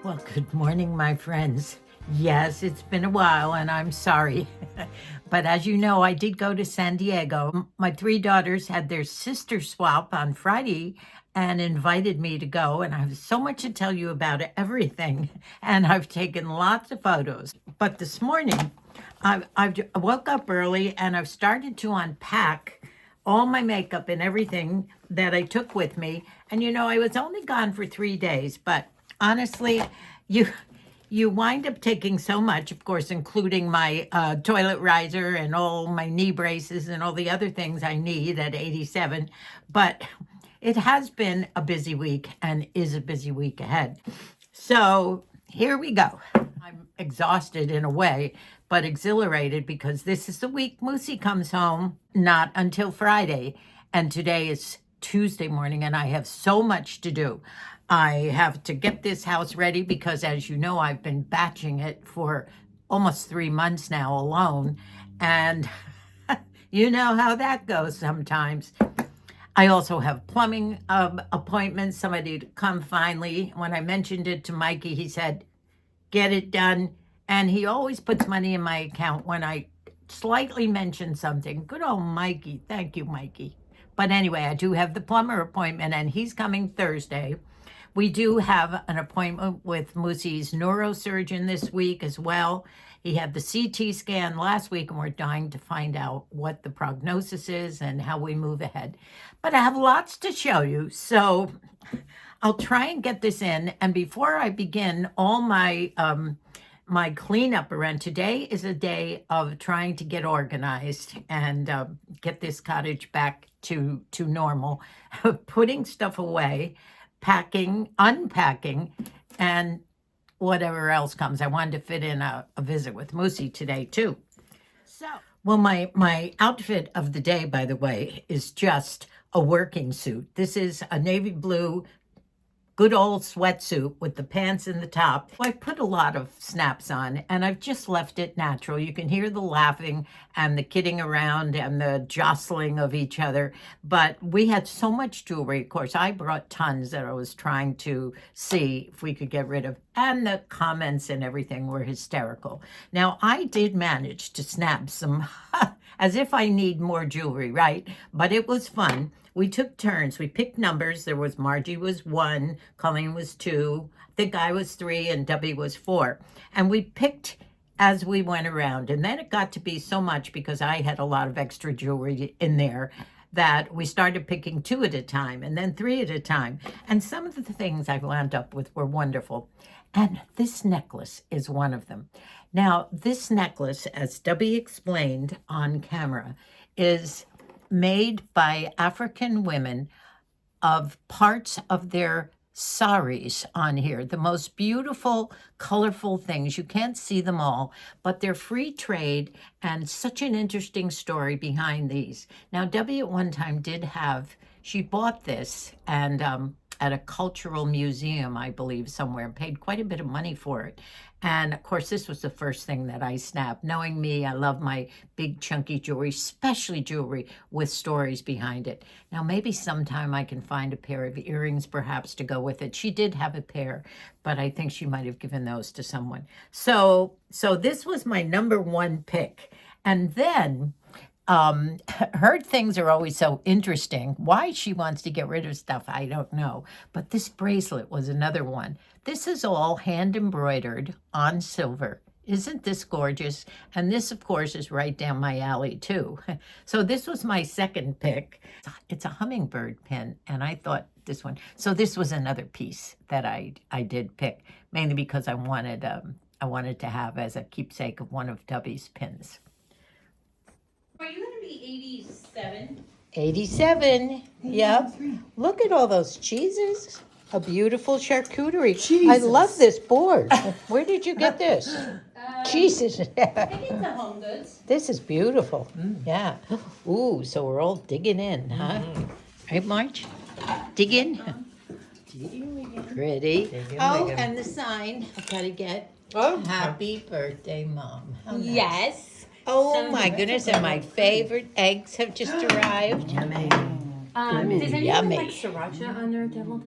Well, good morning, my friends. Yes, it's been a while and I'm sorry. But as you know, I did go to San Diego. My three daughters had their sister swap on Friday and invited me to go. And I have so much to tell you about everything. And I've taken lots of photos. But this morning, I woke up early and I've started to unpack all my makeup and everything that I took with me. And you know, I was only gone for 3 days, but honestly, you wind up taking so much, of course, including my toilet riser and all my knee braces and all the other things I need at 87. But it has been a busy week and is a busy week ahead. So here we go. I'm exhausted in a way, but exhilarated because this is the week Moosey comes home, not until Friday. And today is Tuesday morning and I have so much to do. I have to get this house ready because, as you know, I've been batching it for almost 3 months now alone. And you know how that goes sometimes. I also have plumbing appointments, somebody to come finally. When I mentioned it to Mikey, he said, get it done. And he always puts money in my account when I slightly mention something. Good old Mikey. Thank you, Mikey. But anyway, I do have the plumber appointment and he's coming Thursday. We do have an appointment with Moosey's neurosurgeon this week as well. He had the CT scan last week, and we're dying to find out what the prognosis is and how we move ahead. But I have lots to show you, so I'll try and get this in. And before I begin all my my cleanup around, today is a day of trying to get organized and get this cottage back to normal, putting stuff away, packing, unpacking, and whatever else comes. I wanted to fit in a visit with Moosey today too. So, well, my outfit of the day, by the way, is just a working suit. This is a navy blue, good old sweatsuit with the pants in the top. I put a lot of snaps on and I've just left it natural. You can hear the laughing and the kidding around and the jostling of each other. But we had so much jewelry. Of course, I brought tons that I was trying to see if we could get rid of. And the comments and everything were hysterical. Now, I did manage to snap some, as if I need more jewelry, right? But it was fun. We took turns. We picked numbers. There was Margie was 1, Colleen was 2, I think I was 3, and Debbie was 4. And we picked as we went around. And then it got to be so much because I had a lot of extra jewelry in there that we started picking 2 at a time and then 3 at a time. And some of the things I wound up with were wonderful. And this necklace is one of them. Now, this necklace, as Debbie explained on camera, is made by African women of parts of their saris on here. The most beautiful, colorful things. You can't see them all, but they're free trade and such an interesting story behind these. Now, Debbie at one time she bought this and at a cultural museum, I believe, somewhere, and paid quite a bit of money for it. And of course, this was the first thing that I snapped. Knowing me, I love my big chunky jewelry, especially jewelry with stories behind it. Now, maybe sometime I can find a pair of earrings perhaps to go with it. She did have a pair, but I think she might have given those to someone. So this was my number 1 pick. And then her things are always so interesting. Why she wants to get rid of stuff, I don't know. But this bracelet was another one. This is all hand embroidered on silver. Isn't this gorgeous? And this, of course, is right down my alley, too. So this was my second pick. It's a hummingbird pin, and I thought this one. So this was another piece that I did pick, mainly because I wanted to have as a keepsake of one of Debbie's pins. Are you going to be 87? 87, yep. Look at all those cheeses. A beautiful charcuterie. Jesus. I love this board. Where did you get this? Jesus. I think it's a Home Goods. This is beautiful. Yeah. Ooh, so we're all digging in, huh? Right, Marge? Dig in. Pretty. Oh, and the sign I've got to get. Oh, Happy birthday, Mom. How nice. Yes. Oh my goodness, and my favorite eggs have just arrived. Yummy. Does anyone Yummy. like sriracha on their deviled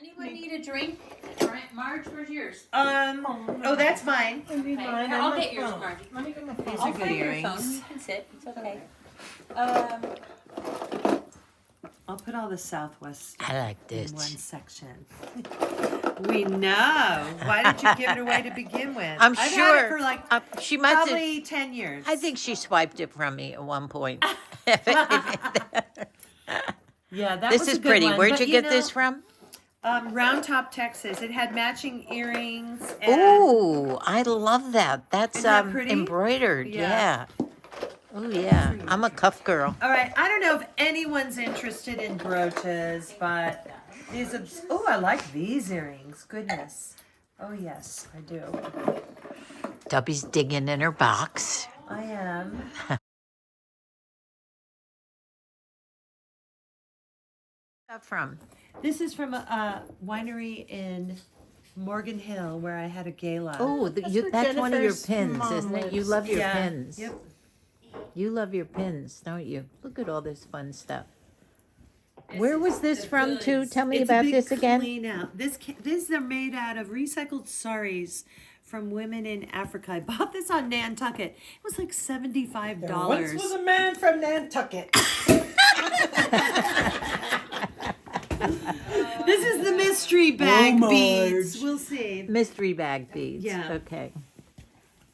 Anyone need a drink? Marge, where's yours? Oh, that's mine. Okay, here, I'll get yours, Marge. Let me get my phone. These I'll are good find your phone. earrings. You can sit. It's okay. I'll put all the Southwest stuff I like in this. one section. We know. Why did you give it away to begin with? I'm I've sure had it for like she must have. probably 10 years. I think she swiped it from me at one point. Yeah, that This was is a good pretty. one. Where'd But you get this from? Round Top, Texas. It had matching earrings. And Ooh, I love that. That's Isn't that pretty? embroidered. Yeah. Yeah. Oh yeah. I'm a cuff girl. All right, I don't know if anyone's interested in brooches, but these. Oh, I like these earrings. Goodness. Oh yes, I do. Dubby's digging in her box. I am. From? This is from a winery in Morgan Hill where I had a gala. Oh, for that's one of your Jennifer's pins, mom isn't it? You lives. love your Yeah. pins. Yep. You love your pins, don't you? Look at all this fun stuff. Where was this from, too? Tell me It's a about big this again. Clean out. This are made out of recycled saris from women in Africa. I bought this on Nantucket. It was like $75. Once was a man from Nantucket. This is the mystery bag Marge. beads. We'll see. Mystery bag beads. Yeah. Okay.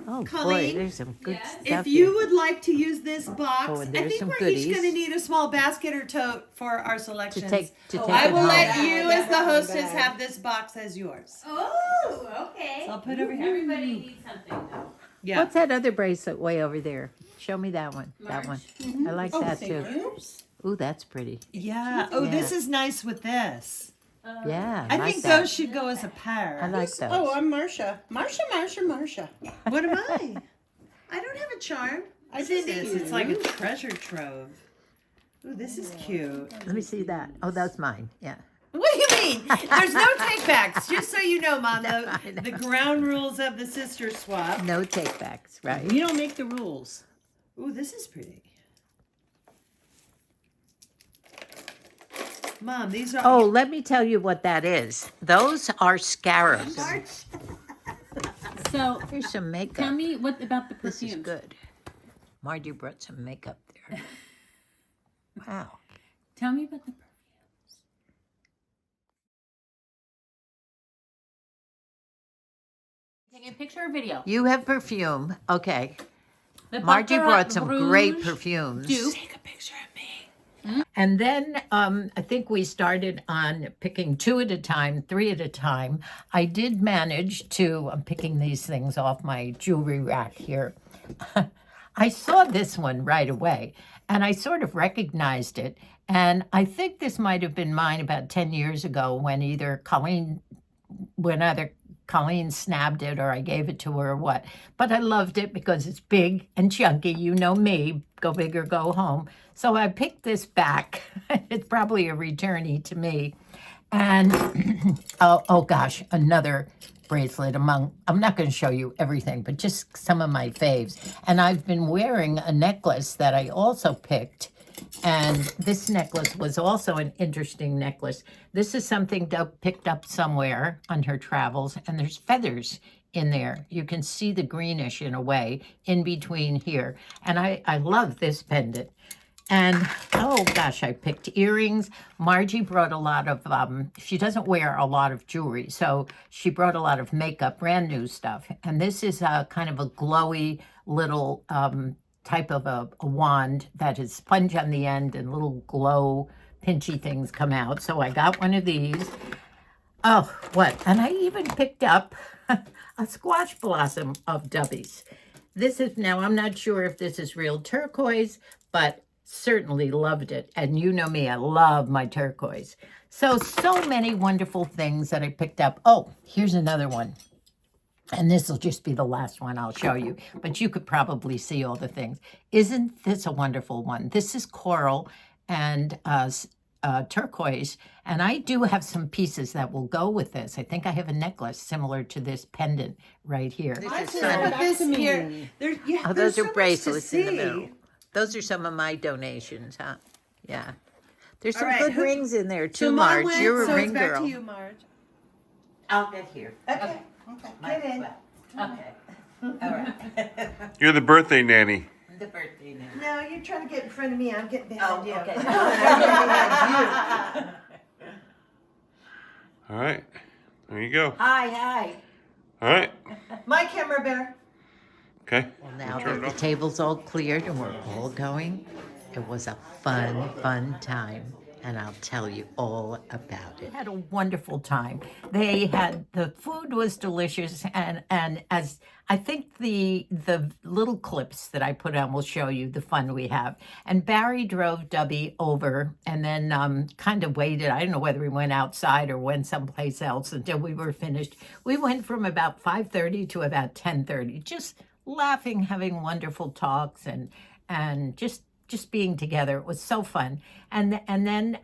Oh, boy, Colleen, there's some good yes? stuff If here. you would like to use this box, Oh, and I there's think some we're each goodies. going to need a small basket or tote for our selections. take I it will home. let you, Yeah, as the that one hostess, bag. have this box as yours. Oh, okay. So I'll put it over here. Everybody needs something though. Yeah. What's that other bracelet way over there? Show me that one. That one. Marge. I like that, too. fingers. Ooh, that's pretty. Yeah. Oh, Yeah. this is nice with this. Yeah, I like think that. those should go as a pair. I like those. Oh, I'm Marcia. Marcia. What am I? I don't have a charm. I This just is. do. It's like a treasure trove. Ooh, this is cute. Let me see that. Oh, that's mine. Yeah. What do you mean? There's no takebacks. Just so you know, Mom, I know. the ground rules of the sister swap. No takebacks, right? You don't make the rules. Ooh, this is pretty. Mom, these are. Oh, let me tell you what that is. Those are scarabs. So, Here's some makeup. tell me what about the This is perfumes? good. Margie brought some makeup there. Wow. Tell me about the perfumes. Taking a picture or video? You have perfume. Okay. The Margie Baccarat brought some great Rouge perfumes. dupe. Take a picture of me. And then I think we started on picking 2 at a time, 3 at a time. I did manage to, I'm picking these things off my jewelry rack here. I saw this one right away and I sort of recognized it. And I think this might have been mine about 10 years ago when either Colleen snabbed it or I gave it to her or what. But I loved it because it's big and chunky. You know me, go big or go home. So I picked this back. It's probably a returnee to me. And oh gosh, another bracelet I'm not going to show you everything, but just some of my faves. And I've been wearing a necklace that I also picked. And this necklace was also an interesting necklace. This is something Doug picked up somewhere on her travels, and there's feathers in there. You can see the greenish in a way in between here. And I love this pendant. And oh gosh, I picked earrings. Margie brought a lot of, she doesn't wear a lot of jewelry, so she brought a lot of makeup, brand new stuff. And this is a kind of a glowy little type of a wand that is sponge on the end and little glow pinchy things come out. So I got one of these. Oh, what? And I even picked up a squash blossom of Dubby's. This is, now I'm not sure if this is real turquoise, but certainly loved it. And you know me, I love my turquoise. So many wonderful things that I picked up. Oh, here's another one. And this will just be the last one I'll show you, but you could probably see all the things. Isn't this a wonderful one? This is coral and turquoise, and I do have some pieces that will go with this. I think I have a necklace similar to this pendant right here. I is just fun. put this Back to here. me. There, yeah, Oh, there's those are so much to bracelets in the see. middle. Those are some of my donations, huh? Yeah. There's All some right, good who- rings in there So too, Mom Marge. went, You're a so ring it's back girl. to you, Marge. I'll get here. Okay. Get in. Okay. All right. You're the birthday nanny. The birthday now. No, you're trying to get in front of me. I'm getting Oh, behind you. okay. I'm getting behind you. All right. There you go. Hi. All right. My camera bear. Okay. Well, now Turn that it the off. table's all cleared and we're all going, it was a fun time. And I'll tell you all about it. Had a wonderful time. The food was delicious, and as I think the little clips that I put on will show you the fun we have. And Barry drove Dubby over, and then kind of waited. I don't know whether he went outside or went someplace else until we were finished. We went from about 5:30 to about 10:30, just laughing, having wonderful talks, and just being together. It was so fun. And then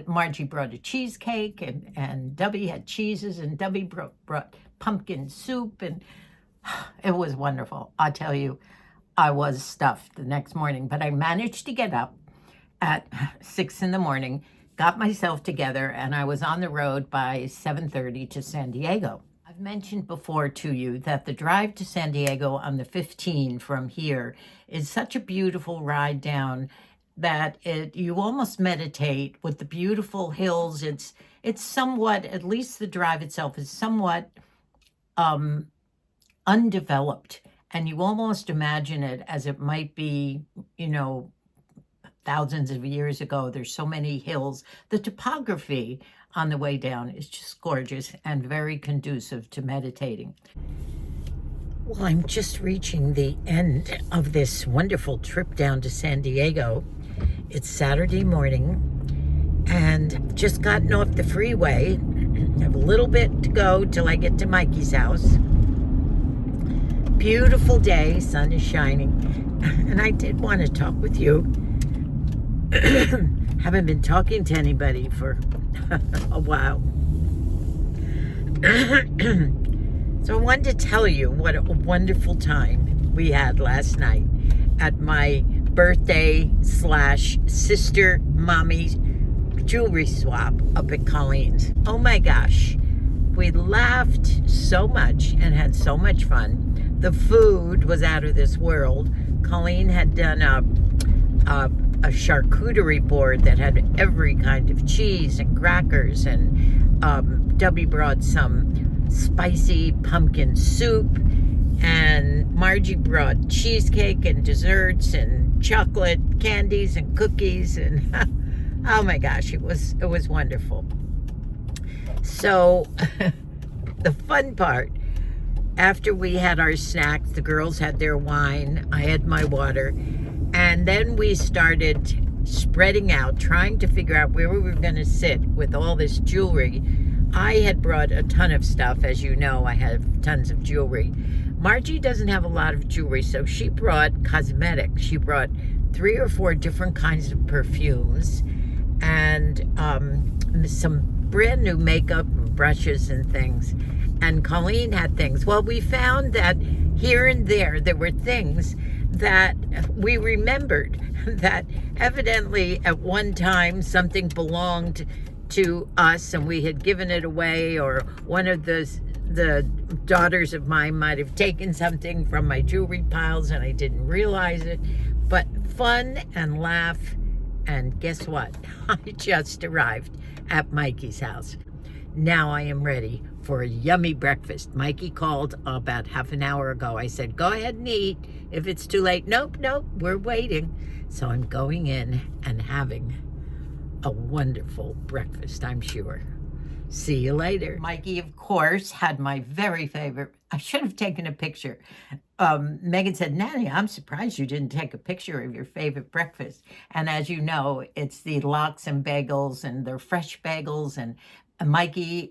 Margie brought a cheesecake, and Dubby had cheeses, and Dubby brought pumpkin soup, and it was wonderful. I tell you, I was stuffed the next morning, but I managed to get up at 6 in the morning, got myself together, and I was on the road by 7:30 to San Diego. I've mentioned before to you that the drive to San Diego on the 15 from here is such a beautiful ride down that you almost meditate with the beautiful hills. It's somewhat, at least the drive itself is somewhat undeveloped, and you almost imagine it as it might be, thousands of years ago. There's so many hills. The topography on the way down is just gorgeous and very conducive to meditating. Well, I'm just reaching the end of this wonderful trip down to San Diego. It's Saturday morning and just gotten off the freeway. I have a little bit to go till I get to Mikey's house. Beautiful day, sun is shining, and I did want to talk with you. Haven't been talking to anybody for a while. So I wanted to tell you what a wonderful time we had last night at my birthday / sister mommy jewelry swap up at Colleen's. Oh my gosh, we laughed so much and had so much fun. The food was out of this world. Colleen had done a charcuterie board that had every kind of cheese and crackers, and Dubby brought some spicy pumpkin soup, and Margie brought cheesecake and desserts and chocolate candies and cookies, and oh my gosh, it was wonderful. So the fun part, after we had our snacks, the girls had their wine, I had my water, and then we started spreading out, trying to figure out where we were going to sit with all this jewelry. I had brought a ton of stuff. As you know, I have tons of jewelry. Margie doesn't have a lot of jewelry, so she brought cosmetics. She brought 3 or 4 different kinds of perfumes and some brand new makeup and brushes and things. And Colleen had things. Well, we found that here and there were things that we remembered that evidently at one time something belonged to us and we had given it away, or one of the daughters of mine might have taken something from my jewelry piles and I didn't realize it. But fun and laugh, and guess what? I just arrived at Mikey's house. Now I am ready for a yummy breakfast. Mikey called about half an hour ago. I said, go ahead and eat. If it's too late, nope, we're waiting. So I'm going in and having a wonderful breakfast, I'm sure. See you later. Mikey, of course, had my very favorite. I should have taken a picture. Megan said, Nanny, I'm surprised you didn't take a picture of your favorite breakfast. And as you know, it's the lox and bagels, and they're fresh bagels, and Mikey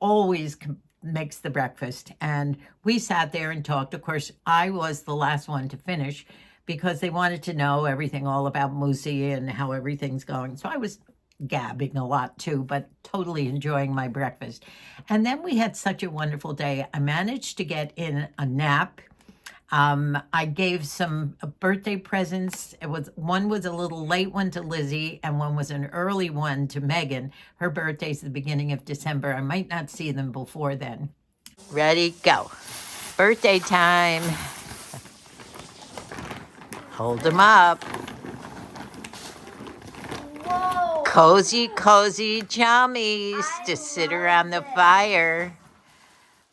always makes the breakfast. And we sat there and talked. Of course, I was the last one to finish because they wanted to know everything all about Moosey and how everything's going. So I was gabbing a lot too, but totally enjoying my breakfast. And then we had such a wonderful day. I managed to get in a nap I gave some birthday presents. One was a little late one to Lizzie, and one was an early one to Megan. Her birthday's the beginning of December. I might not see them before then. Ready, go. Birthday time. Hold them up. Whoa. Cozy, cozy jammies to sit around the fire.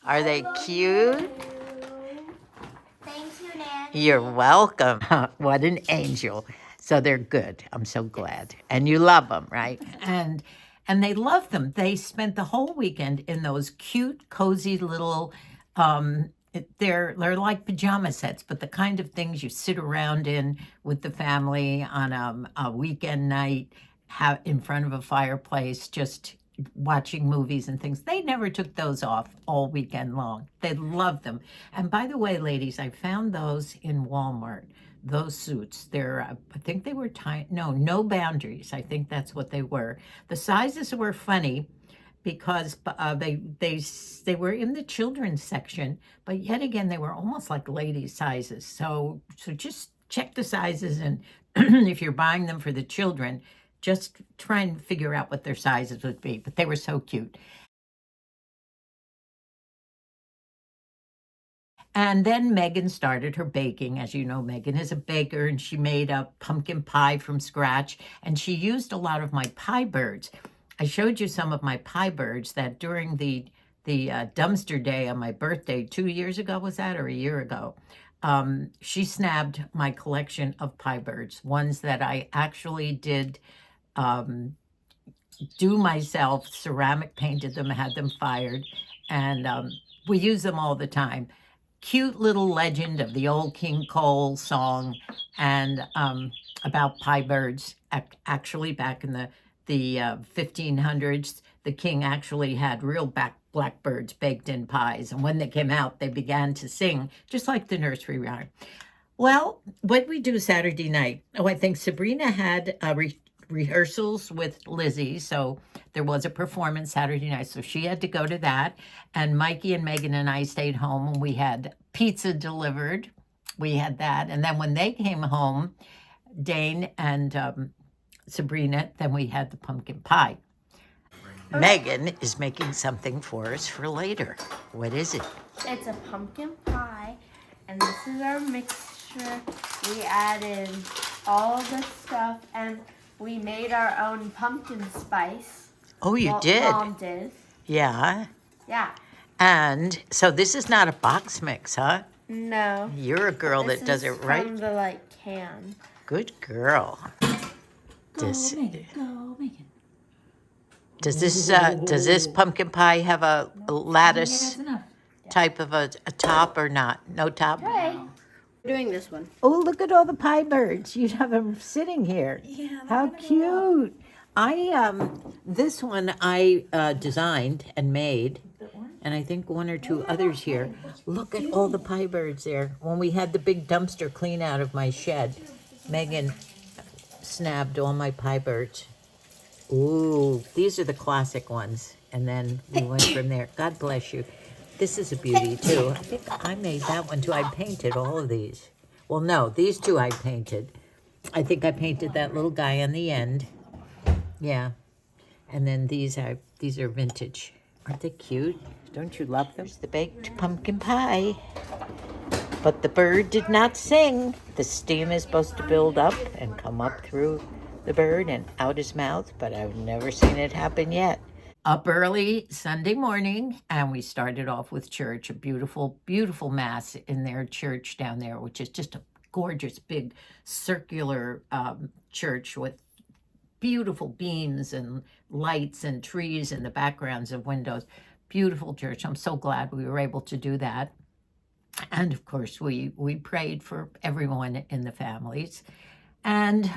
Are they cute? Thank you, Nancy. You're welcome. What an angel. So they're good. I'm so glad. And you love them, right? And they love them. They spent the whole weekend in those cute, cozy little they're like pajama sets, but the kind of things you sit around in with the family on a weekend night, have in front of a fireplace, just watching movies and things. They never took those off all weekend long. They loved them. And by the way, ladies, I found those in Walmart. Those suits, they're, I think they were no boundaries. I think that's what they were. The sizes were funny because they were in the children's section, but yet again, they were almost like ladies' sizes. So just check the sizes, and if you're buying them for the children, just try and figure out what their sizes would be. But they were so cute. And then Megan started her baking. As you know, Megan is a baker, and she made a pumpkin pie from scratch, and she used a lot of my pie birds. I showed you some of my pie birds that during the dumpster day on my birthday 2 years ago, was that, or a year ago? She snabbed my collection of pie birds, ones that I actually did do myself, ceramic painted them, had them fired, and we use them all the time. Cute little legend of the old King Cole song, and about pie birds. Actually, back in the 1500s, the king actually had real blackbirds baked in pies, and when they came out, they began to sing, just like the nursery rhyme. Well, what did we do Saturday night? Oh, I think Sabrina had rehearsals with Lizzie, so there was a performance Saturday night, so she had to go to that. And Mikey and Megan and I stayed home, and we had pizza delivered. We had that, and then when they came home, Dane and Sabrina, then we had the pumpkin pie. Megan is making something for us for later. What is it? It's a pumpkin pie, and this is our mixture. We added all the stuff, and we made our own pumpkin spice. Oh, you did? Mom did. Yeah. Yeah. And so this is not a box mix, huh? No. You're a girl that does it right. From the can. Good girl. Go, Megan. Go, Megan. Does this pumpkin pie have a lattice type of a top or not? No top? Okay. We're doing this one. Oh, look at all the pie birds. You have them sitting here. Yeah. How cute. This one I designed and made, and I think one or two others here. Look at all the pie birds there. When we had the big dumpster clean out of my shed, Megan snabbed all my pie birds. Ooh, these are the classic ones. And then we went from there. God bless you. This is a beauty, too. I think I made that one, too. I painted all of these. Well, no, these two I painted. I think I painted that little guy on the end. Yeah. And then these are vintage. Aren't they cute? Don't you love them? There's the baked pumpkin pie. But the bird did not sing. The steam is supposed to build up and come up through the bird and out his mouth, but I've never seen it happen yet. Up early Sunday morning, and we started off with church, a beautiful, beautiful mass in their church down there, which is just a gorgeous, big, circular church with beautiful beams and lights and trees in the backgrounds of windows. Beautiful church. I'm so glad we were able to do that. And of course, we prayed for everyone in the families. And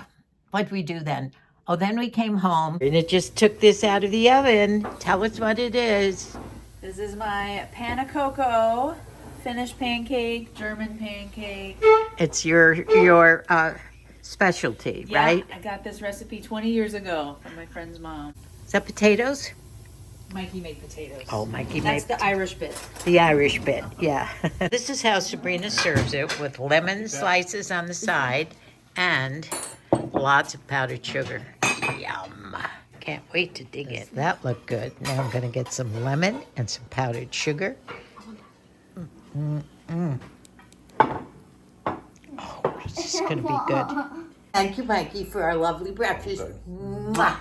what did we do then? Oh, then we came home. And it just took this out of the oven. Tell us what it is. This is my panna cocoa, Finnish pancake, German pancake. It's your specialty, Yeah, right? I got this recipe 20 years ago from my friend's mom. Is that potatoes? Mikey made potatoes. Oh, Mikey That's made the Irish bit. the Irish bit, yeah. This is how Sabrina serves it, with lemon slices on the side and lots of powdered sugar. Yum. Can't wait to dig in. That looked good. Now I'm gonna get some lemon and some powdered sugar. Oh, this is gonna be good. Thank you, Mikey, for our lovely breakfast. Mwah.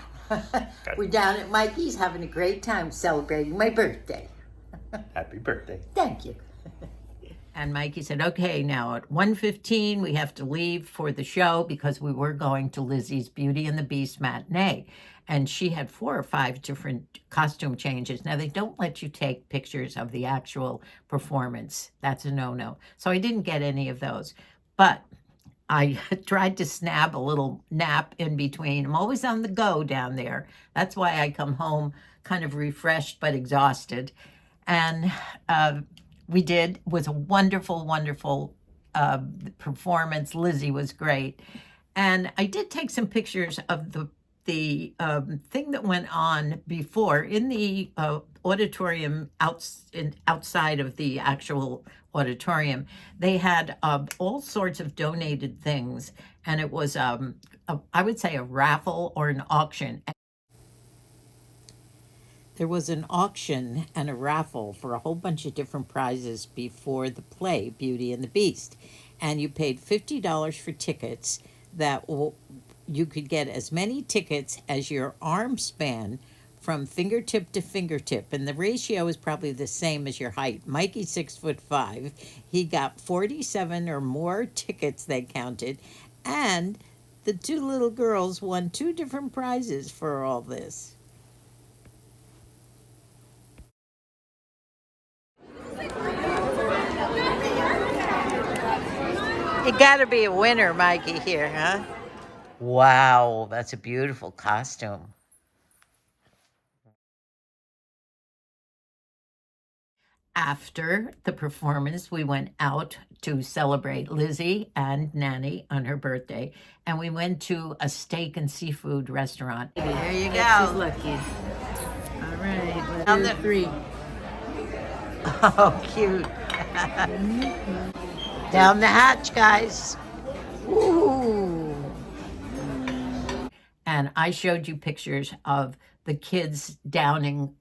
We're down at Mikey's having a great time celebrating my birthday. Happy birthday. Thank you. And Mikey said, okay, now at 1:15 we have to leave for the show because we were going to Lizzie's Beauty and the Beast matinee. And she had 4 or 5 different costume changes. Now, they don't let you take pictures of the actual performance. That's a no-no. So I didn't get any of those. But I tried to snap a little nap in between. I'm always on the go down there. That's why I come home kind of refreshed but exhausted. And we did. It was a wonderful, wonderful performance. Lizzie was great. And I did take some pictures of the thing that went on before in the auditorium outside of the actual auditorium. They had all sorts of donated things, and it was I would say a raffle or an auction. There was an auction and a raffle for a whole bunch of different prizes before the play Beauty and the Beast, and you paid $50 for tickets that you could get as many tickets as your arm span from fingertip to fingertip, and the ratio is probably the same as your height. Mikey's 6'5". He got 47 or more tickets, they counted, and the 2 little girls won 2 different prizes for all this. You gotta be a winner, Mikey, here, huh? Wow, that's a beautiful costume. After the performance, we went out to celebrate Lizzie and Nanny on her birthday, and we went to a steak and seafood restaurant. There you go. She's lucky. All right, Down let's the- do 3. Oh, cute. Down the hatch, guys. Ooh. And I showed you pictures of the kids downing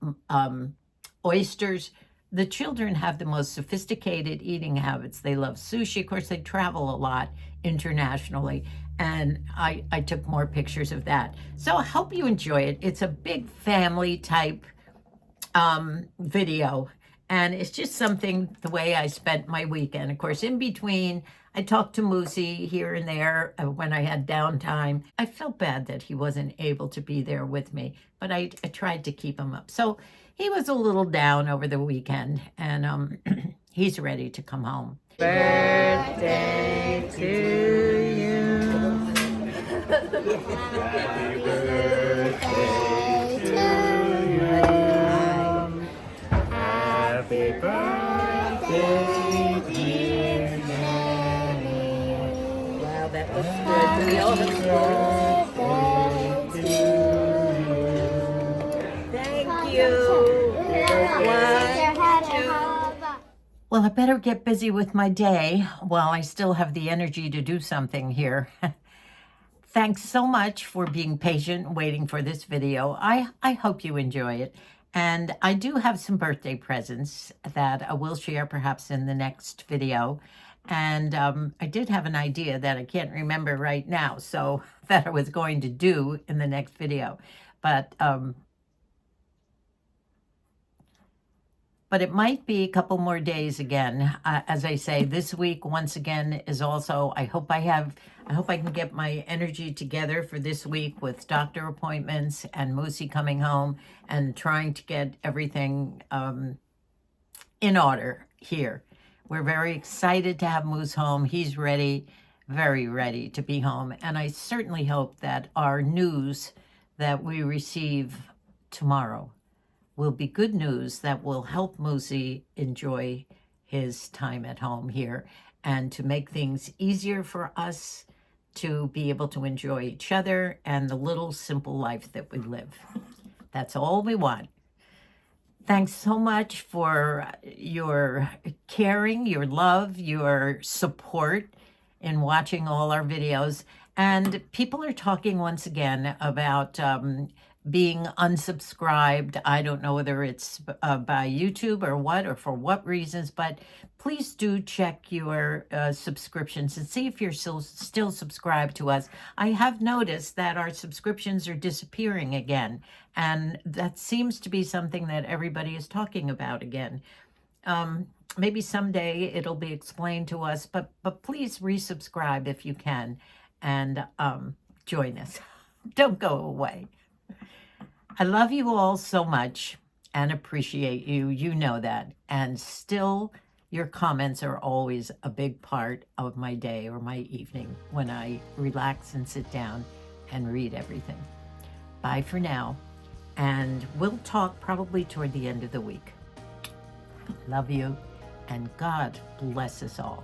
oysters. The children have the most sophisticated eating habits. They love sushi. Of course, they travel a lot internationally. And I took more pictures of that. So I hope you enjoy it. It's a big family type video. And it's just something, the way I spent my weekend. Of course, in between, I talked to Moosey here and there when I had downtime. I felt bad that he wasn't able to be there with me, but I tried to keep him up. So he was a little down over the weekend, and he's ready to come home. Birthday to you. Happy birthday to you. Happy birthday, dear Nanny. Wow, that looks good. We all have Thank you. Well, I better get busy with my day while I still have the energy to do something here. Thanks so much for being patient and waiting for this video. I hope you enjoy it. And I do have some birthday presents that I will share perhaps in the next video. And I did have an idea that I can't remember right now, so that I was going to do in the next video. But it might be a couple more days again. As I say, this week once again is also, I hope I can get my energy together for this week with doctor appointments and Moosey coming home and trying to get everything in order here. We're very excited to have Moose home. He's ready, very ready to be home. And I certainly hope that our news that we receive tomorrow will be good news that will help Moosey enjoy his time at home here and to make things easier for us to be able to enjoy each other and the little simple life that we live. That's all we want. Thanks so much for your caring, your love, your support in watching all our videos. And people are talking once again about being unsubscribed. I don't know whether it's by YouTube or what, or for what reasons, but please do check your subscriptions and see if you're still subscribed to us. I have noticed that our subscriptions are disappearing again, and that seems to be something that everybody is talking about again. Maybe someday it'll be explained to us, but please resubscribe if you can, and join us. Don't go away. I love you all so much and appreciate you. You know that. And still, your comments are always a big part of my day or my evening when I relax and sit down and read everything. Bye for now. And we'll talk probably toward the end of the week. Love you, and God bless us all.